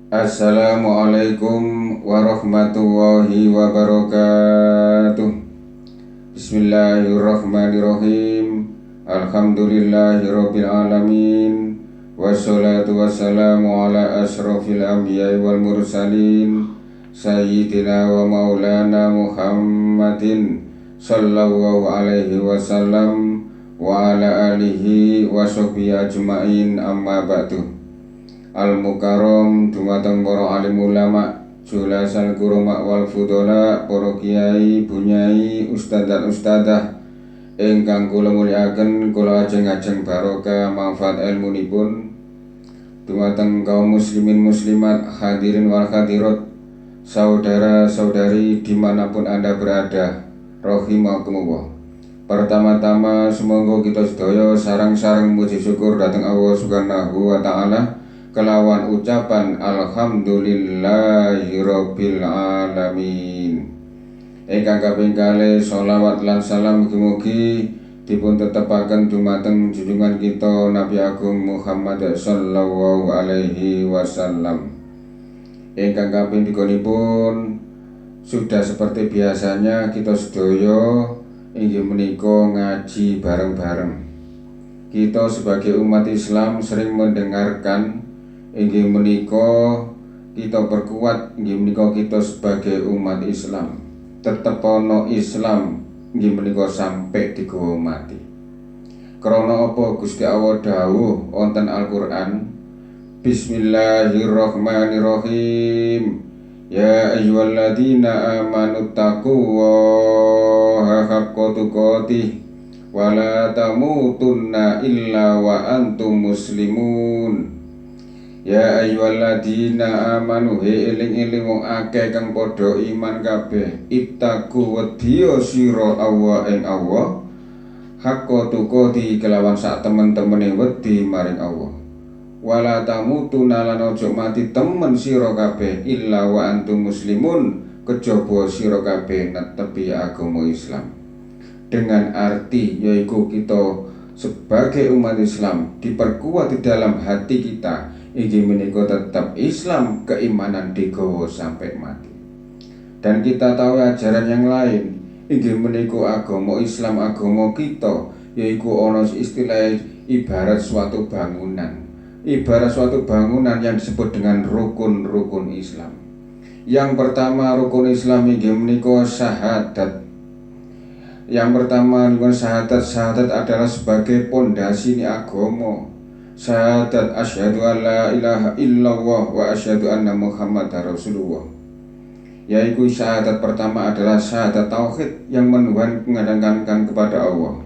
Assalamualaikum warahmatullahi wabarakatuh. Bismillahirrahmanirrahim. Alhamdulillahirabbil alamin. Wassalatu wassalamu ala asyrofil anbiya'i wal mursalin Sayyidina wa maulana Muhammadin sallallahu alaihi wasallam wa ala alihi wa sahbihi ajma'in, amma ba'du. Al-Mukarram dumateng para alim ulama, julasal kurama wal fudola, para kiai, bunyai, ustad dan ustadah ingkang kula mulyakaken, kula ajeng-ajeng barokah manfaat ilmunipun dumateng kaum muslimin muslimat, hadirin wal hadirat, saudara-saudari dimanapun Anda berada, rahimakumullah. Pertama-tama semoga kita sedaya sareng-sareng muji syukur dhateng Allah Subhanahu wa taala kelawan ucapan alhamdulillahirabbil alamin. Ingkang kaping kalih sholawat lan salam mugi-mugi dipun tetepaken dumateng junjungan kita Nabi Agung Muhammad sallallahu alaihi wasallam. Ingkang kaping tiganipun sudah seperti biasanya kita sedaya inggih menika ngaji bareng-bareng. Kita sebagai umat Islam sering mendengarkan inggih menika kita perkuat, inggih menika kita sebagai umat Islam tetep ana Islam, inggih menika sampai digawa mati. Krana apa Gusti Allah dawuh wonten Al-Qur'an, Bismillahirrahmanirrahim. Ya ayyuhalladzina amanu taqullaha haqqa tuqatih wa la tamutunna illa wa antum muslimun. Ya ayyuhalladzina amanu, he eling-eling wong akeh kang padha iman kabeh, ittaqu wedya sira Allah ing Allah, haqqa tuqati kelawan sak temen-temene wedi maring Allah. Wala tamutuna lan aja mati temen sira kabeh illa wa antum muslimun, kejaba sira kabeh netepi agama Islam. Dengan arti yaiku kita sebagai umat Islam diperkuat di dalam hati kita, inggih menika tetap Islam, keimanan digawa sampai mati. Dan kita tahu ajaran yang lain, inggih menika agama Islam, agama kita yaiku ana istilah ibarat suatu bangunan. Ibarat suatu bangunan yang disebut dengan rukun-rukun Islam. Yang pertama rukun Islam inggih menika syahadat. Yang pertama dengan syahadat adalah sebagai pondasi agama. Syahadat asyhadu alla ilaha illallah wa asyhadu anna Muhammadar Rasulullah. Yaitu syahadat pertama adalah syahadat tauhid yang menuhankan kepada Allah.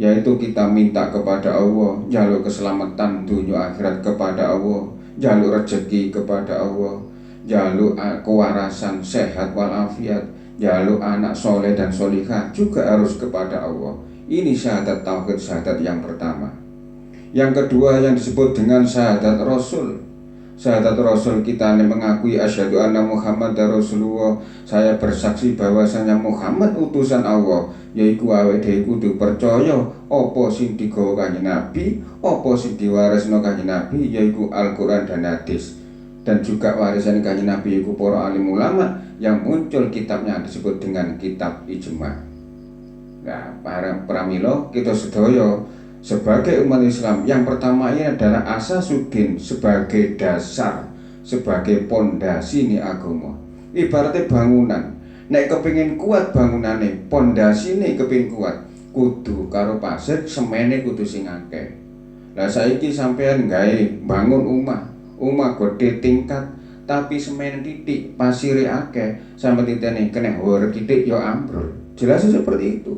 Yaitu kita minta kepada Allah, jaluk keselamatan dunia akhirat kepada Allah, jaluk rezeki kepada Allah, jaluk kewarasan sehat walafiat, jaluk anak soleh dan solihah juga harus kepada Allah. Ini syahadat tauhid, syahadat yang pertama. Yang kedua yang disebut dengan syahadat Rasul. Syahadat Rasul kita mengakui asyhadu anna Muhammadar Rasulullah, saya bersaksi bahwasanya Muhammad utusan Allah. Yaiku awake dhewe kudu percaya apa sing digawa Kanjeng Nabi, apa sing diwarisno Kanjeng Nabi, yaiku Al-Qur'an dan hadis. Dan juga warisan Kanjeng Nabi yaiku para alim ulama yang muncul kitabnya disebut dengan kitab ijma. Nah, para pramila kita sedaya sebagai umat Islam, yang pertama ini adalah asasuddin, sebagai dasar, sebagai pondasi ni agama. Ibaratnya bangunan, nek kepingin kuat bangunane, pondasine kepingin kuat, kudu karo pasir, semene kudu sing akeh. Lah saiki sampean gawe bangun omah gede tingkat, tapi semen titik, pasire akeh, sampe titene kena hor titik ya ambrol. Jelas seperti itu.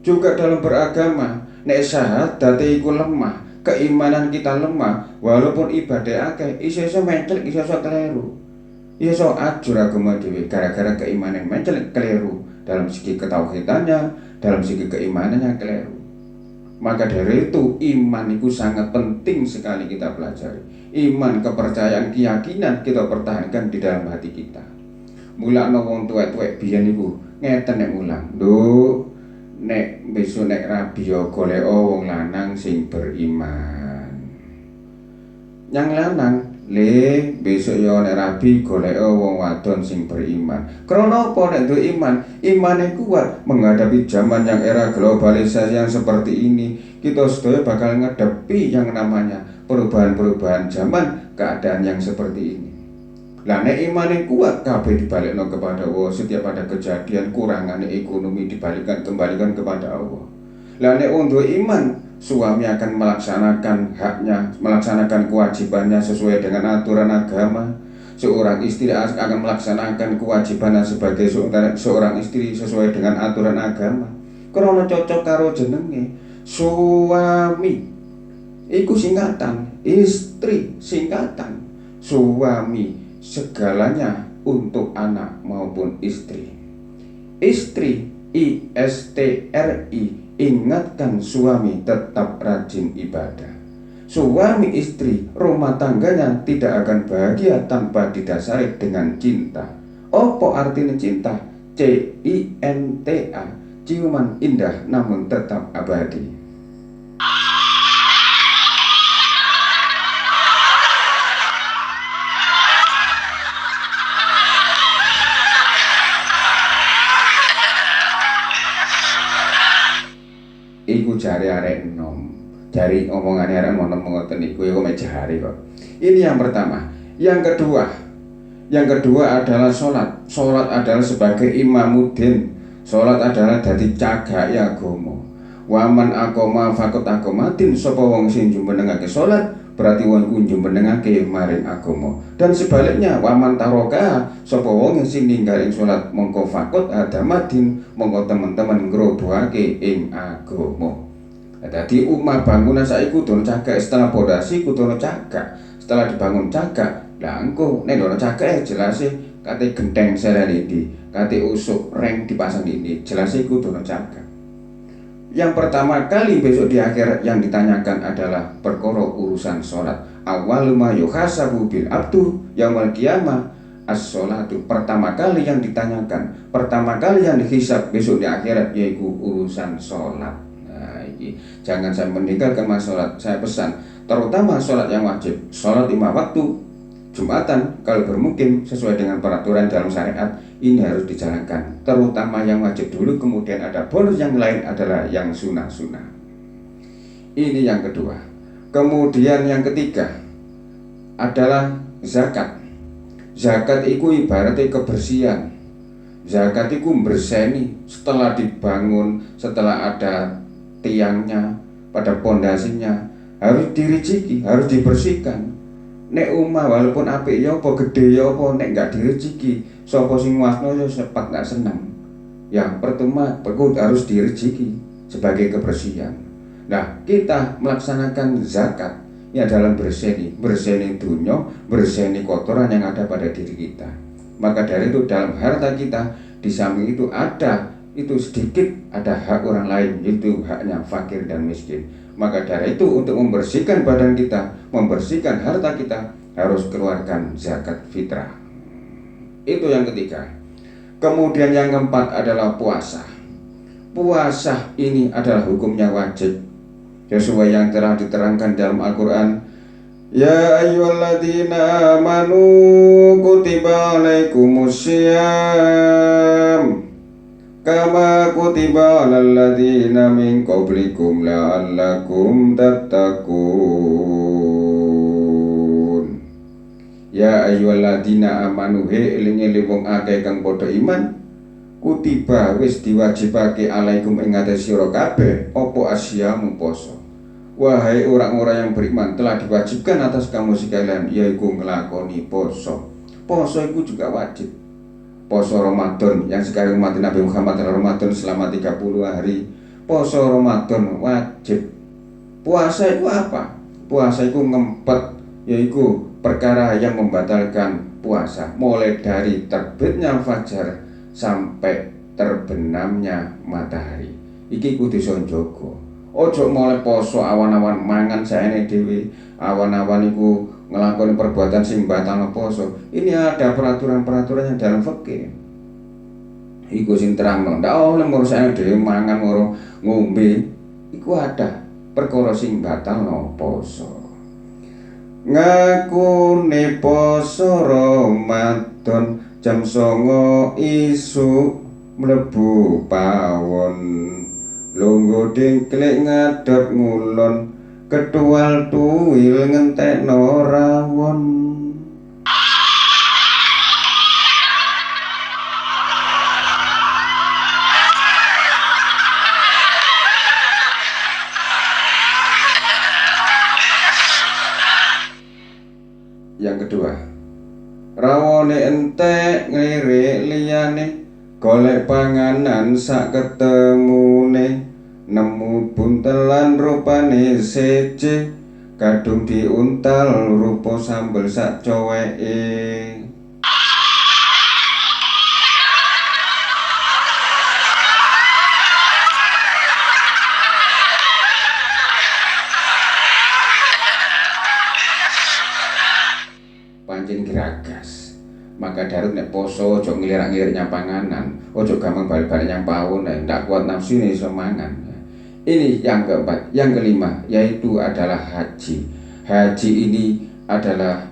Juga dalam beragama, nek syahadat iku lemah, keimanan kita lemah, walaupun ibadah akeh, iso mencel, iso keliru. Iso ajur agama dhewe gara-gara keimanan mencel keliru dalam segi ketauhidannya, dalam segi keimanannya keliru. Maka dari itu iman itu sangat penting sekali kita pelajari. Iman, kepercayaan, keyakinan kita pertahankan di dalam hati kita. Mulakno wong tuwek-tuwek biyen niku ngeten nek mulang. Nduk, nek besok nek rabi ya golek wong lanang sing beriman. Yang lanang Besok ya nek rabi golek wong wadon sing beriman. Krana apa nek duwe iman? Imane kuat menghadapi zaman yang era globalisasi yang seperti ini. Kita sedaya bakal ngadepi yang namanya perubahan-perubahan zaman, keadaan yang seperti ini. Lah nek imane kuat kabeh dibalikno kepada Allah, setiap ada kejadian kurangan ekonomi kembalikan kepada Allah. Lah nek wong duwe iman, suami akan melaksanakan haknya, melaksanakan kewajibannya sesuai dengan aturan agama. Seorang istri akan melaksanakan kewajibannya sebagai seorang istri sesuai dengan aturan agama. Krana cocok karo jenenge suami. Iku singkatan, istri singkatan, suami segalanya untuk anak maupun istri. Istri, ISTRI, ingatkan suami tetap rajin ibadah. Suami istri rumah tangganya tidak akan bahagia tanpa didasari dengan cinta. Apa artinya cinta? CINTA, ciuman indah namun tetap abadi. Iku jari arek enom, jari omongannya arek enom ngoten niku ya kok jari kok. Ini yang pertama. Yang kedua adalah sholat. Sholat adalah sebagai imamuddin. Sholat adalah dadi cagake agama. Waman aqoma faqat aqomatin, sapa wong sing jumenengake sholat berarti wong ku jumenengake maring agama. Dan sebaliknya waman taroka, sapa wong sing ninggaling sholat mongko faqat adamadin, mongko teman-teman ngrobohake ing agama. Dadi umah bangunan saiki kudu cagak, setelah pondasi kudu cagak. Setelah dibangun cagak, lah engko nek ono cagake jelas kate genteng seren iki, kate usuk reng dipasang ini, jelas kudu cagak. Yang pertama kali besok di akhirat yang ditanyakan adalah perkara urusan sholat. Awal ma yuhasabu bil abdu yaumul qiyamah as-sholatu. Pertama kali yang ditanyakan, pertama kali yang dihisab besok di akhirat yaitu urusan sholat. Nah, ini jangan saya meninggalkan masalah. Saya pesan, terutama sholat yang wajib, sholat 5 waktu, Jumatan kalau bermukim sesuai dengan peraturan dalam syariat, ini harus dijalankan. Terutama yang wajib dulu, kemudian ada bonus yang lain adalah yang sunnah-sunnah. Ini yang kedua. Kemudian yang ketiga adalah zakat. Zakat itu ibaratnya kebersihan. Zakat itu berseni setelah dibangun, setelah ada tiangnya, pada pondasinya, harus diriciki, harus dibersihkan. Nek umah walaupun apik ya apa gede ya apa, nek enggak direjeki sapa sing wasno ya sepat enggak seneng. Yang pertama harus direjeki sebagai kebersihan. Nah, kita melaksanakan zakat ini adalah berseni dunya, berseni kotoran yang ada pada diri kita. Maka dari itu dalam harta kita di samping itu ada itu sedikit ada hak orang lain, itu haknya fakir dan miskin. Maka dari itu untuk membersihkan badan kita, membersihkan harta kita, harus keluarkan zakat fitrah. Itu yang ketiga. Kemudian yang keempat adalah puasa. Puasa ini adalah hukumnya wajib sesuai yang telah diterangkan dalam Al-Quran. Ya ayyuhalladzina amanu kutiba alaikumussyiyam kama kutiba alal ladzina min qablikum la'allakum tattaqun. Ya ayyuhalladzina amanu he eling-eling wong akeh kang padha iman, kutiba wis diwajibake alaikum ing atas sira kabeh apa asyamu poso. Wahai orang-orang yang beriman, telah diwajibkan atas kamu sekalian yaitu nglakoni poso. Poso itu juga wajib. Poso Ramadan yang sekarang umat Nabi Muhammad Ramadan selama 30 hari. Poso Ramadan wajib. Puasa itu apa? Puasa itu ngempet, yaitu perkara yang membatalkan puasa, mulai dari terbitnya fajar sampai terbenamnya matahari. Iki kudu sonjogo. Ojo mulai poso awan-awan mangan saene dhewe, awan-awan iku ngelakoni perbuatan sing batal poso. Ini ada peraturan-peraturan yang dalam fikih. Iku sing terangno, ndak oleh ngurusane dhewe mangan ora ngombe. Iku ada perkara sing batal poso. ngakune poso Ramadan jam 09.00 isuk mlebu pawon lungguh dingklik ngadot ngulon ketual tuwil ngentekno rawon. Yang kedua, rawone entek ngelirik liyane golek panganan sak ketemune nemu buntelan rupane seje kadung diuntal rupa sambel sak coweke. Pancen geragas. Maka Darut nek poso ojo ngelirak-ngelirik panganan, ojo gampang balik-balik nyang pawon, ndak kuat nafsu nih iso mangan. Ini yang keempat. Yang kelima yaitu adalah haji. Haji ini adalah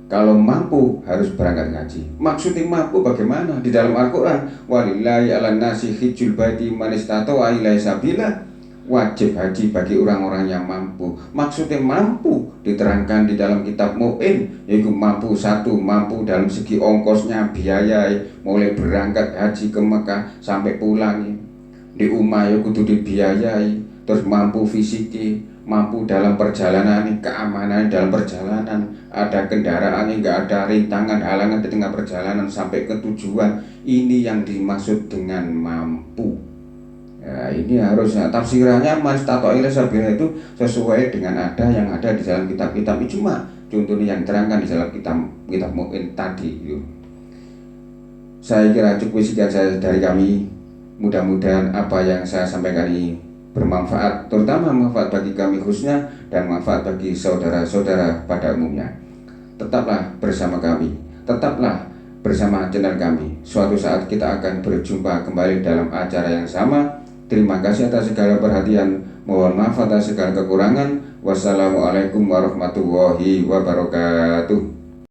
kalau mampu harus berangkat haji. Maksudnya mampu bagaimana? Di dalam Al-Quran, walillahi ala nasi hijjul baiti man istata'a ilaihi sabila. Wajib haji bagi orang-orang yang mampu. Maksudnya mampu diterangkan di dalam kitab Mu'in, yaitu mampu satu, mampu dalam segi ongkosnya, biaya mulai berangkat haji ke Mekah sampai pulang di umah kudu dibiayai, terus mampu fisiki, mampu dalam perjalanan, keamanan dalam perjalanan, ada kendaraan yang enggak ada rintangan halangan di tengah perjalanan sampai ke tujuan. Ini yang dimaksud dengan mampu. Ya, ini harusnya tafsirannya Mas Tato Ilah Sabila itu sesuai dengan yang ada di dalam kitab-kitab ijma. Contohnya yang terangkan di dalam kitab Mu'in tadi itu. Saya kira cukup sekian saya dari kami. Mudah-mudahan apa yang saya sampaikan ini bermanfaat, terutama manfaat bagi kami khususnya dan manfaat bagi saudara-saudara pada umumnya. Tetaplah bersama kami, tetaplah bersama channel kami. Suatu saat kita akan berjumpa kembali dalam acara yang sama. Terima kasih atas segala perhatian. Mohon maaf atas segala kekurangan. Wassalamualaikum warahmatullahi wabarakatuh.